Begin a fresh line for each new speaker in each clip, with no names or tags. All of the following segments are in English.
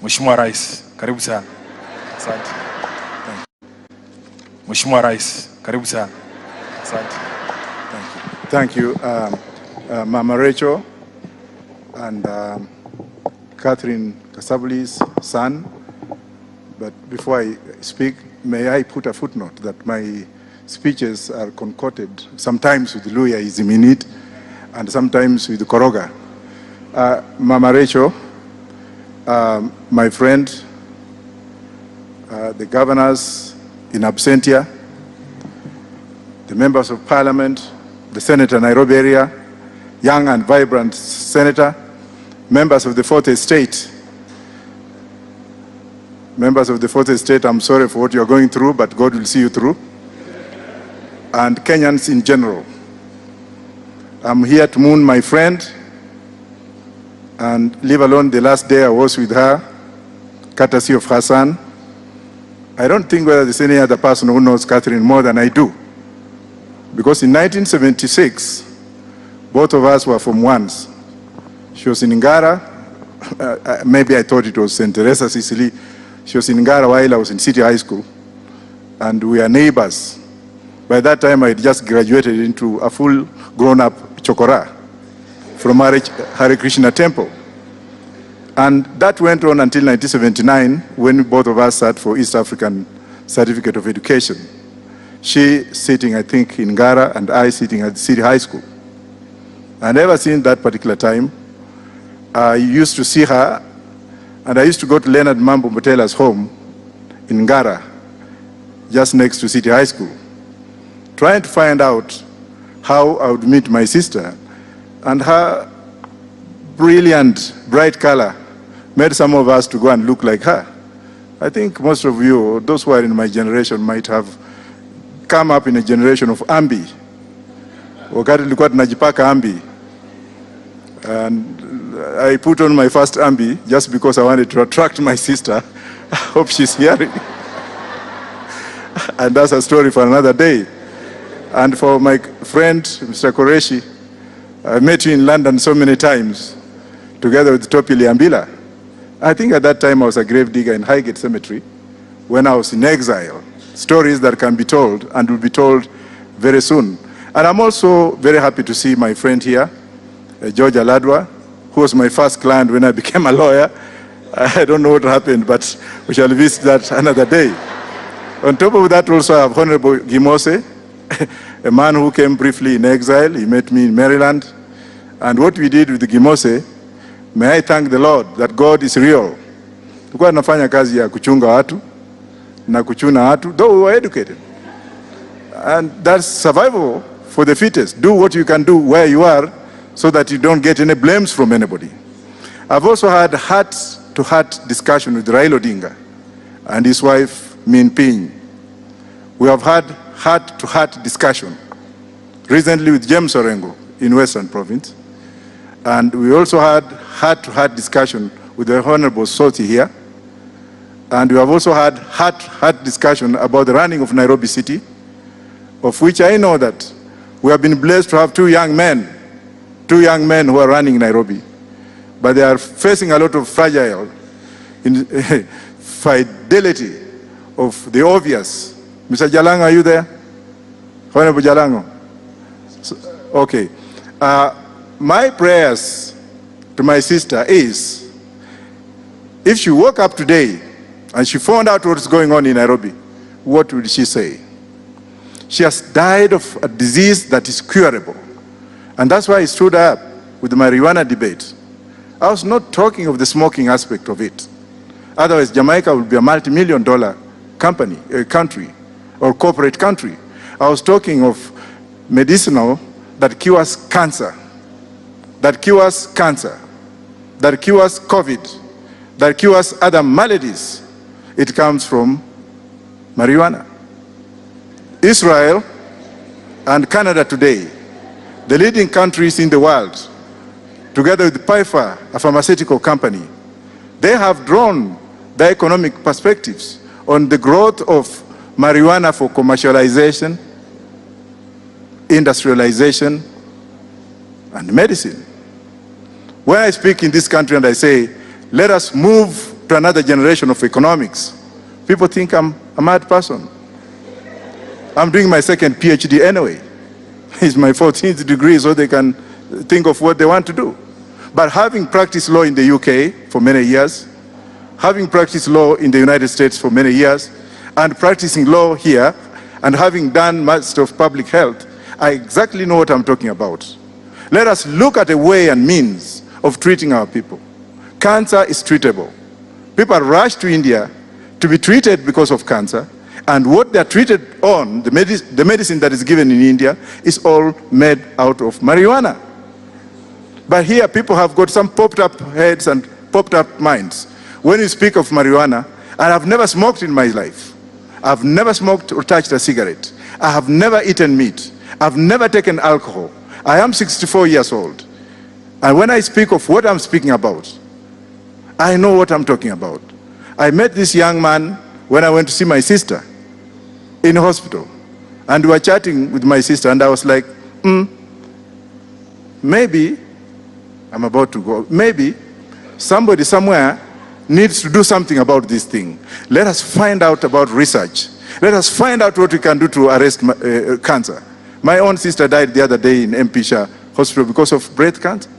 Mheshimiwa Rais, karibu sana. Asante. Mheshimiwa Rais, karibu sana. Asante.
Thank you, Mama Rachel and Catherine Kasabuli's son. But before I speak, may I put a footnote that my speeches are concocted sometimes with Luhyaism in it and sometimes with Koroga. Mama Rachel, my friend, the governors in absentia, the members of parliament, the senator Nairobi area, young and vibrant senator, members of the Fourth Estate. Members of the Fourth Estate, I'm sorry for what you're going through, but God will see you through. And Kenyans in general. I'm here to mourn my friend and leave alone the last day I was with her, courtesy of her son. I don't think whether there's any other person who knows Catherine more than I do. Because in 1976, both of us were from Wands. She was in Ngara. Maybe I thought it was St. Teresa, Sicily. She was in Ngara while I was in City High School. And we are neighbors. By that time, I had just graduated into a full grown-up chokora from Hare Krishna Temple. And that went on until 1979, when both of us sat for East African Certificate of Education. She sitting, I think, in Ngara, and I sitting at City High School. And ever since that particular time, I used to see her, and I used to go to Leonard Mambo Mbotela's home in Ngara, just next to City High School, trying to find out how I would meet my sister. And her brilliant, bright color made some of us to go and look like her. I think most of you, those who are in my generation, might have come up in a generation of ambi. Wakati nilikuwa tunajipaka ambi. And I put on my first ambi just because I wanted to attract my sister. I hope she's hearing. And that's a story for another day. And for my friend, Mr. Koreshi, I met you in London so many times, together with Topi Liambila. I think at that time I was a grave digger in Highgate Cemetery when I was in exile. Stories that can be told and will be told very soon. And I'm also very happy to see my friend here, George Aladwa, who was my first client when I became a lawyer. I don't know what happened, but we shall visit that another day. On top of that, also I have Honorable Gimose, a man who came briefly in exile. He met me in Maryland. And what we did with Gimose, may I thank the Lord that God is real. Tulikuwa nafanya kazi ya kuchunga watu na kuchuna watu, though we were educated. And that's survival for the fittest. Do what you can do where you are so that you don't get any blames from anybody. I've also had heart-to-heart discussion with Raila Odinga and his wife, Min Ping. We have had heart-to-heart discussion recently with James Orengo in Western Province. And we also had heart-to-heart discussion with the Honorable Soti here. And we have also had heart-to-heart discussion about the running of Nairobi City, of which I know that we have been blessed to have two young men who are running Nairobi. But they are facing a lot of fragile fidelity of the obvious. Mr. Jalango, are you there? Honorable Jalango? Okay. My prayers to my sister is, if she woke up today and she found out what's going on in Nairobi, what would she say? She has died of a disease that is curable. And that's why I stood up with the marijuana debate. I was not talking of the smoking aspect of it. Otherwise, Jamaica would be a multi-million-dollar country, or corporate country. I was talking of medicinal that cures cancer, that cures COVID, that cures other maladies. It comes from marijuana. Israel and Canada today, the leading countries in the world, together with Pfizer, a pharmaceutical company, they have drawn their economic perspectives on the growth of marijuana for commercialization, industrialization, and medicine. When I speak in this country and I say, let us move to another generation of economics. People think I'm a mad person. I'm doing my second PhD anyway. It's my 14th degree, so they can think of what they want to do. But having practiced law in the UK for many years, having practiced law in the United States for many years, and practicing law here, and having done Master of Public Health, I exactly know what I'm talking about. Let us look at a way and means of treating our people. Cancer is treatable. People rush to India to be treated because of cancer, and what they're treated on, the medicine that is given in India, is all made out of marijuana. But here people have got some popped up heads and popped up minds. When you speak of marijuana, and I've never smoked in my life. I've never smoked or touched a cigarette. I have never eaten meat. I've never taken alcohol. I am 64 years old. And when I speak of what I'm speaking about, I know what I'm talking about. I met this young man when I went to see my sister in hospital. And we were chatting with my sister, and I was like, maybe, I'm about to go, maybe somebody somewhere needs to do something about this thing. Let us find out about research. Let us find out what we can do to arrest cancer. My own sister died the other day in MP Shah Hospital because of breast cancer,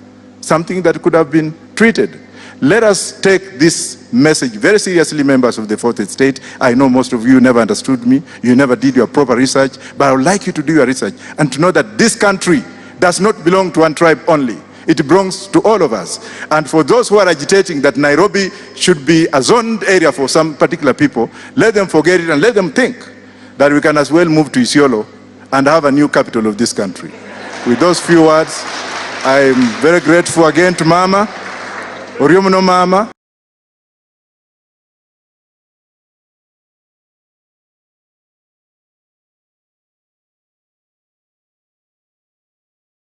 something that could have been treated. Let us take this message very seriously, members of the Fourth Estate. I know most of you never understood me. You never did your proper research, but I would like you to do your research and to know that this country does not belong to one tribe only. It belongs to all of us. And for those who are agitating that Nairobi should be a zoned area for some particular people, let them forget it and let them think that we can as well move to Isiolo and have a new capital of this country. With those few words, I'm very grateful again to Mama, Oriomuno Mama.